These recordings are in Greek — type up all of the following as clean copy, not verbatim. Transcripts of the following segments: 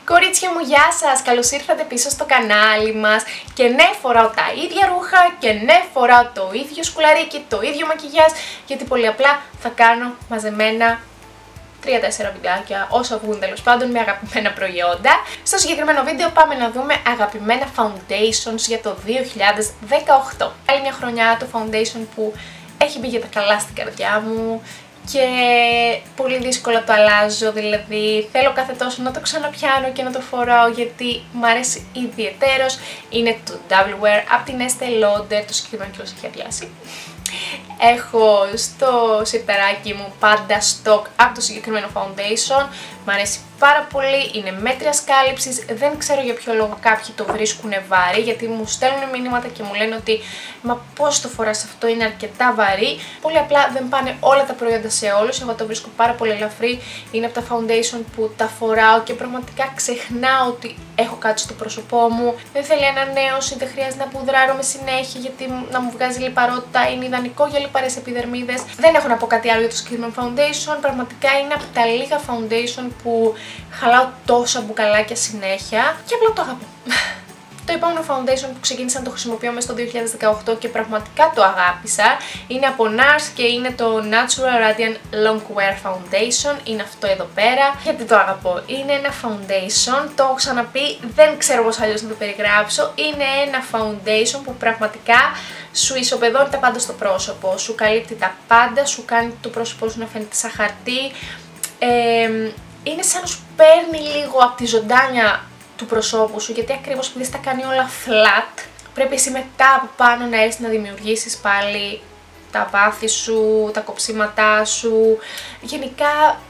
Κορίτσια μου, γεια σας! Καλώς ήρθατε πίσω στο κανάλι μας. Και ναι, φοράω τα ίδια ρούχα και ναι, φοράω το ίδιο σκουλαρίκι, το ίδιο μακιγιάζ, γιατί πολύ απλά θα κάνω μαζεμένα 3-4 βιντεάκια, όσο βγουν τέλος πάντων, με αγαπημένα προϊόντα. Στο συγκεκριμένο βίντεο πάμε να δούμε αγαπημένα foundations για το 2018. Άλλη μια χρονιά το foundation που έχει μπει για τα καλά στην καρδιά μου και πολύ δύσκολα το αλλάζω, δηλαδή θέλω κάθε τόσο να το ξαναπιάνω και να το φοράω γιατί μου αρέσει ιδιαιτέρως. Είναι το W Wear από την Estée Lauder, το συγκεκριμένο κιόλας έχει αδειάσει. Έχω στο σιρταράκι μου πάντα stock από το συγκεκριμένο foundation, μου αρέσει πάρα πολύ, είναι μέτριας κάλυψης, δεν ξέρω για ποιο λόγο κάποιοι το βρίσκουν βαρύ, γιατί μου στέλνουν μηνύματα και μου λένε ότι μα πώς το φοράς αυτό, είναι αρκετά βαρύ. Πολύ απλά δεν πάνε όλα τα προϊόντα σε όλους, εγώ το βρίσκω πάρα πολύ ελαφρύ, είναι από τα foundation που τα φοράω και πραγματικά ξεχνάω ότι έχω κάτι στο πρόσωπό μου, δεν θέλει ανανέωση, δεν χρειάζεται να πουδράρω με συνέχεια γιατί να μου βγάζει λιπαρότητα, είναι ιδανικό για λιπαρές επιδερμίδες. Δεν έχω να πω κάτι άλλο για το συγκεκριμένο foundation, πραγματικά είναι από τα λίγα foundation που χαλάω τόσα μπουκαλάκια συνέχεια και απλά το αγαπώ. Το επόμενο foundation που ξεκίνησα να το χρησιμοποιώ μέσα στο 2018 και πραγματικά το αγάπησα είναι από NARS και είναι το Natural Radiant Long Wear Foundation. Είναι αυτό εδώ πέρα. Γιατί το αγαπώ? Είναι ένα foundation, το έχω ξαναπεί, δεν ξέρω πώς αλλιώς να το περιγράψω. Είναι ένα foundation που πραγματικά σου ισοπεδώνει τα πάντα στο πρόσωπο, σου καλύπτει τα πάντα, σου κάνει το πρόσωπό σου να φαίνεται σαν χαρτί. Είναι σαν να σου παίρνει λίγο από τη ζωντάνια του προσώπου σου, γιατί ακριβώς επειδή τα κάνει όλα flat, πρέπει εσύ μετά από πάνω να έρθεις να δημιουργήσεις πάλι τα βάθη σου, τα κοψίματά σου. Γενικά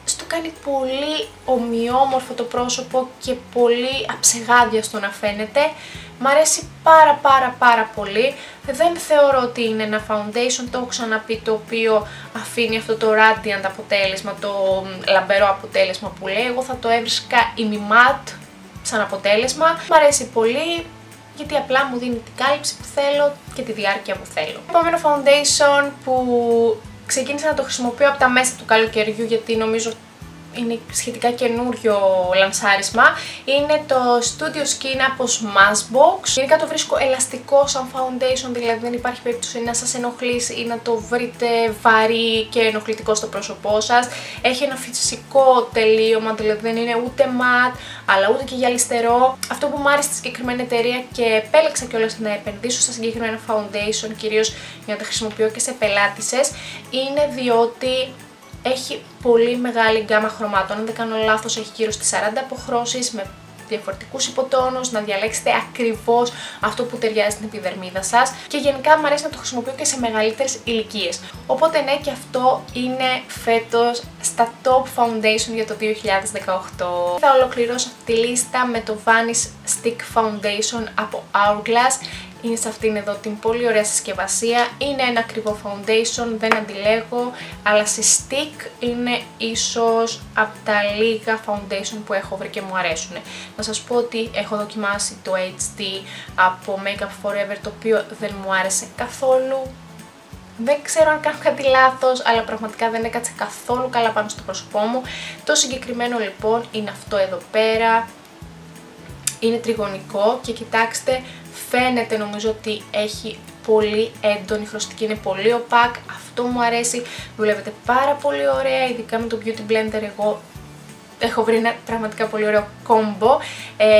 στο κάνει πολύ ομοιόμορφο το πρόσωπο και πολύ αψεγάδιαστο να φαίνεται. Μ' αρέσει πάρα πολύ. Δεν θεωρώ ότι είναι ένα foundation, το έχω ξαναπεί, το οποίο αφήνει αυτό το radiant αποτέλεσμα, το λαμπερό αποτέλεσμα που λέει. Εγώ θα το έβρισκα ημιμάτ σαν αποτέλεσμα. Μ' αρέσει πολύ γιατί απλά μου δίνει την κάλυψη που θέλω και τη διάρκεια που θέλω. Επόμενο foundation που ξεκίνησα να το χρησιμοποιώ από τα μέσα του καλοκαιριού, γιατί νομίζω είναι σχετικά καινούριο λανσάρισμα, είναι το Studio Skin από Smashbox. Γενικά το βρίσκω ελαστικό σαν foundation, δηλαδή δεν υπάρχει περίπτωση να σας ενοχλήσει ή να το βρείτε βαρύ και ενοχλητικό στο πρόσωπό σας. Έχει ένα φυσικό τελείωμα, δηλαδή δεν είναι ούτε mat αλλά ούτε και γυαλιστερό. Αυτό που μου άρεσε στη συγκεκριμένη εταιρεία και επέλεξα κιόλας να επενδύσω στα συγκεκριμένα foundation, κυρίως για να τα χρησιμοποιώ και σε πελάτησες, είναι διότι έχει πολύ μεγάλη γκάμα χρωμάτων. Αν δεν κάνω λάθος, έχει γύρω στις 40 αποχρώσεις με διαφορετικούς υποτόνους, να διαλέξετε ακριβώς αυτό που ταιριάζει στην επιδερμίδα σας και γενικά μου αρέσει να το χρησιμοποιώ και σε μεγαλύτερες ηλικίες. Οπότε ναι, και αυτό είναι φέτος στα top foundation για το 2018. Θα ολοκληρώσω αυτή τη λίστα με το Vanish Stick Foundation από Hourglass. Είναι σε αυτήν εδώ την πολύ ωραία συσκευασία, είναι ένα ακριβό foundation, δεν αντιλέγω, αλλά σε stick είναι ίσως από τα λίγα foundation που έχω βρει και μου αρέσουν. Να σας πω ότι έχω δοκιμάσει το HD από Makeup Forever, το οποίο δεν μου άρεσε καθόλου. Δεν ξέρω αν κάνω κάτι λάθος, αλλά πραγματικά δεν έκατσε καθόλου καλά πάνω στο πρόσωπό μου. Το συγκεκριμένο λοιπόν είναι αυτό εδώ πέρα. Είναι τριγωνικό και κοιτάξτε, φαίνεται νομίζω ότι έχει πολύ έντονη χρωστική, είναι πολύ opaque, αυτό μου αρέσει, δουλεύεται πάρα πολύ ωραία, ειδικά με το Beauty Blender εγώ έχω βρει ένα πραγματικά πολύ ωραίο κόμπο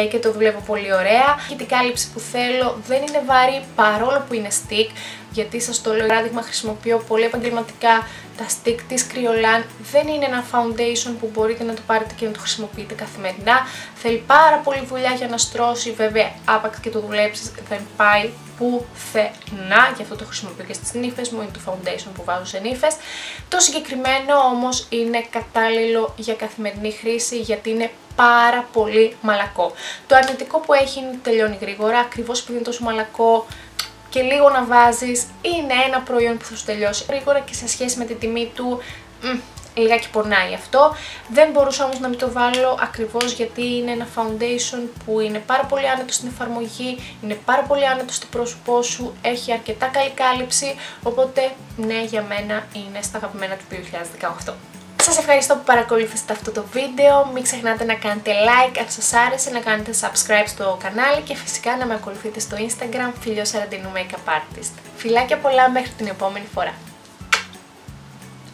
και το δουλεύω πολύ ωραία. Και την κάλυψη που θέλω, δεν είναι βαρύ παρόλο που είναι stick, γιατί σας το λέω, παράδειγμα χρησιμοποιώ πολύ επαγγελματικά τα stick της Kryolan. Δεν είναι ένα foundation που μπορείτε να το πάρετε και να το χρησιμοποιείτε καθημερινά. Θέλει πάρα πολύ δουλειά για να στρώσει, βέβαια άπαξ και το δουλέψεις δεν πάει πουθενά, γι' αυτό το χρησιμοποιώ και στις νύφες μου, είναι το foundation που βάζω σε νύφες. Το συγκεκριμένο όμως είναι κατάλληλο για καθημερινή χρήση γιατί είναι πάρα πολύ μαλακό. Το αρνητικό που έχει είναι ότι τελειώνει γρήγορα, ακριβώς επειδή είναι τόσο μαλακό και λίγο να βάζεις, είναι ένα προϊόν που θα σου τελειώσει γρήγορα και σε σχέση με τη τιμή του λιγάκι πονάει αυτό. Δεν μπορούσα όμως να μην το βάλω ακριβώς γιατί είναι ένα foundation που είναι πάρα πολύ άνετο στην εφαρμογή, είναι πάρα πολύ άνετο στο πρόσωπό σου, έχει αρκετά καλή κάλυψη, οπότε ναι, για μένα είναι στα αγαπημένα του 2018. Σας ευχαριστώ που παρακολουθήσατε αυτό το βίντεο. Μην ξεχνάτε να κάνετε like αν σας άρεσε, να κάνετε subscribe στο κανάλι και φυσικά να με ακολουθείτε στο Instagram Filio Sarandinu Makeup Artist. Φιλάκια πολλά μέχρι την επόμενη φορά.